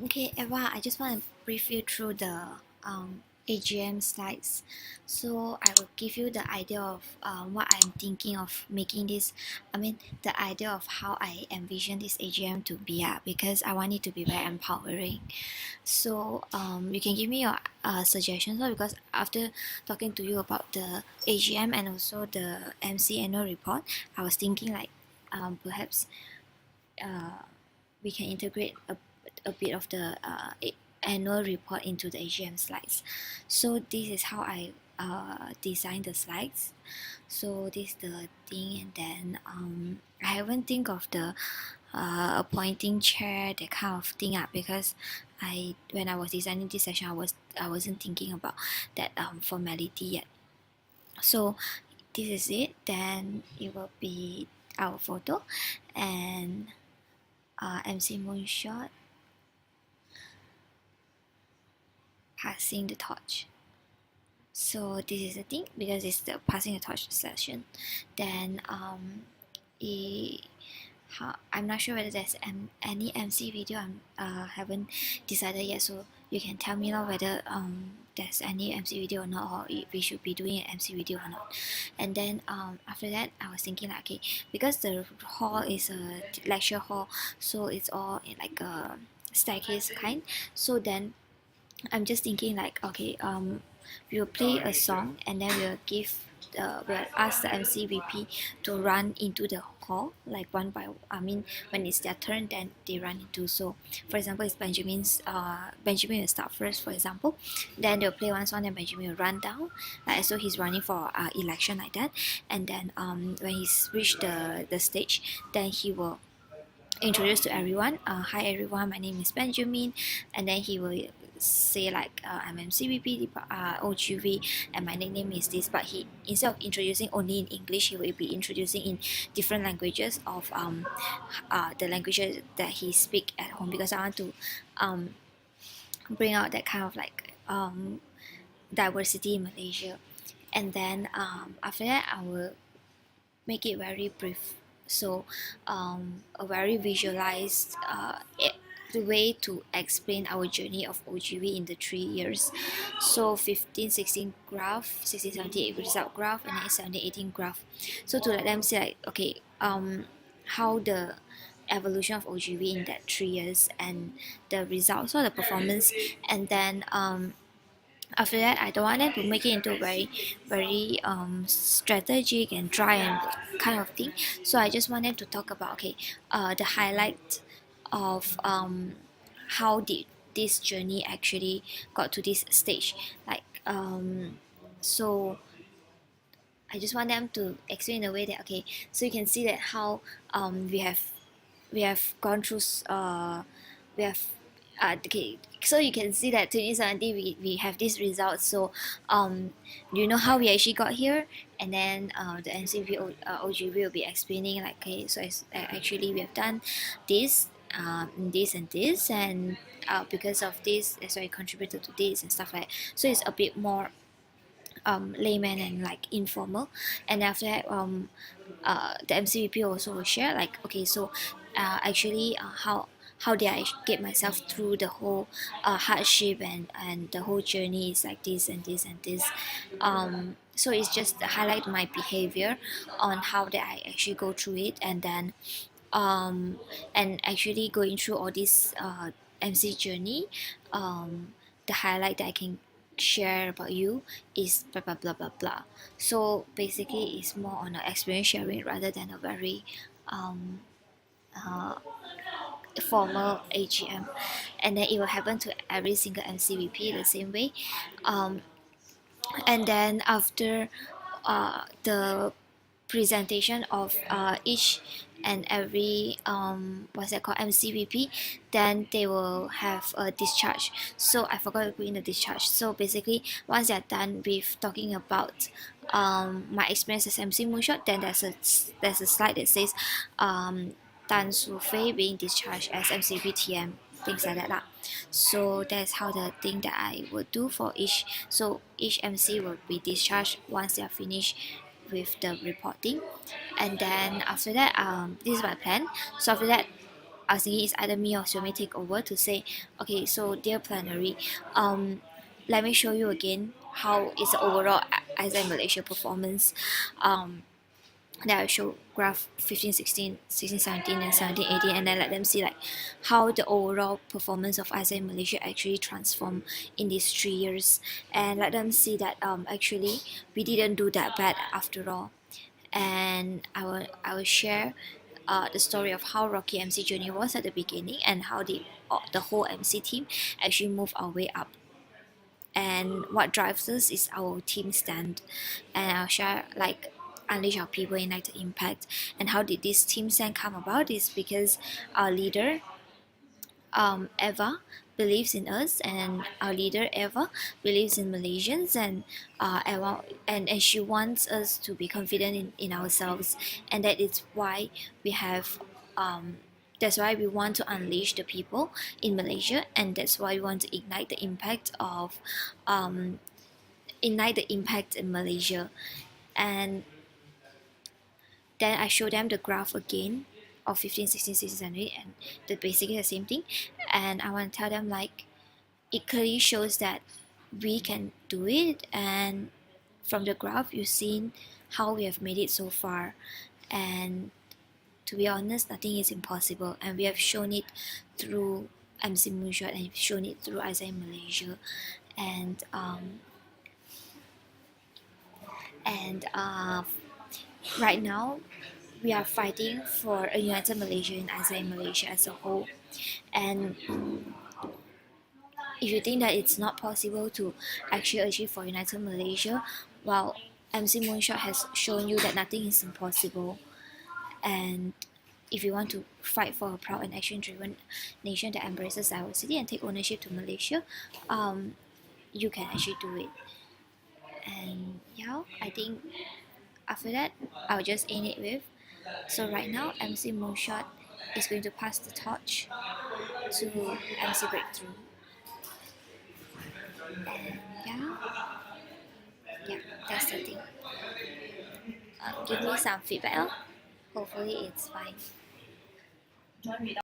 Okay, Eva, I just want to brief you through the AGM slides. So I will give you the idea of what I'm thinking of making this. I mean, the idea of how I envision this AGM to be because I want it to be very empowering. So you can give me your suggestions because after talking to you about the AGM and also the MC annual report, I was thinking like perhaps uh, we can integrate a bit of the annual report into the AGM slides. So this is how I design the slides. So this is the thing, and then I haven't think of the appointing chair, that kind of thing because I when I was designing this session I wasn't thinking about that formality yet. So this is it. Then it will be our photo and MC moonshot passing the torch. So this is the thing because it's the passing the torch session. Then I'm not sure whether there's any MC video. I haven't decided yet. So you can tell me now whether there's any MC video or not, or if we should be doing an MC video or not. And then after that, I was thinking like okay, because the hall is a lecture hall, so it's all in like a staircase kind. So then I'm just thinking like okay we'll play a song and then we'll ask the MCVP to run into the hall like one by I mean when it's their turn then they run into. So for example it's Benjamin will start first for example, then they'll play one song and Benjamin will run down like so he's running for election like that. And then when he's reached the stage, then he will introduce to everyone. Hi everyone, my name is Benjamin, and then he will say like I'm MCVP OGV and my nickname is this. But he instead of introducing only in English, he will be introducing in different languages of the languages that he speak at home because I want to um bring out that kind of like diversity in Malaysia. And then after that I will make it very brief. So a very visualized the way to explain our journey of OGV in the 3 years. So 15, 16 graph, 16, 17 result graph, and then 17, 18 graph. So to let them say like, okay, how the evolution of OGV in that 3 years and the results or the performance. And then after that I don't want them to make it into very strategic and dry and kind of thing. So I just want them to talk about okay the highlight of how did this journey actually got to this stage like so I just want them to explain in a way that okay so you can see that how we have gone through we have okay so you can see that 2017 we have these results. So you know how we actually got here, and then the NCV OGV will be explaining like okay so actually we have done this this and this, and because of this that's why I contributed to this and stuff like that. So it's a bit more layman and like informal. And after that the MCVP also will share like okay so actually how did I get myself through the whole hardship and the whole journey is like this and this and this. So it's just to highlight my behavior on how that I actually go through it. And then and actually going through all this MC journey, the highlight that I can share about you is blah blah blah blah blah. So basically it's more on a experience sharing rather than a very um, uh, formal AGM. And then it will happen to every single MCVP the same way. um, and then after the presentation of each and every what's that called MCVP, then they will have a discharge. So I forgot to put in the discharge. So basically once they're done with talking about my experience as MC Moonshot, then there's a slide that says Tan Su Fei being discharged as MCVTM, things like that lah. So that's how the thing that I would do for each. So each MC will be discharged once they are finished with the reporting. And then after that this is my plan. So after that I was thinking it's either me or Xiaomi take over to say, okay, so dear plenary, let me show you again how is the overall ASEAN Malaysia performance. Then I show graph 15, 16, 16, 17, and 17, 18, and then let them see like how the overall performance of ASEAN Malaysia actually transformed in these 3 years, and let them see that actually we didn't do that bad after all. And I will share the story of how Rocky MC journey was at the beginning and how the whole MC team actually moved our way up. And what drives us is our team stand. And I'll share like unleash our people united impact. And how did this team stand come about is because our leader Eva believes in us, and our leader Eva believes in Malaysians, and Eva and she wants us to be confident in ourselves, and that is why we have that's why we want to unleash the people in Malaysia, and that's why we want to ignite the impact in Malaysia. And then I show them the graph again of 15, 16, 16, 17, and the basically the same thing. And I want to tell them like it clearly shows that we can do it, and from the graph you've seen how we have made it so far. And to be honest, nothing is impossible, and we have shown it through MC Moonshot and shown it through Isaiah Malaysia. And and right now we are fighting for a united Malaysia and Isaiah Malaysia as a whole. And if you think that it's not possible to actually achieve for united Malaysia, well, MC Moonshot has shown you that nothing is impossible. And if you want to fight for a proud and action-driven nation that embraces diversity and take ownership to Malaysia, you can actually do it. And yeah, I think after that, I'll just end it with. So right now, MC Moonshot is going to pass the torch to MC Breakthrough. And yeah, yeah, that's the thing. Give me some feedback. Hopefully, it's fine.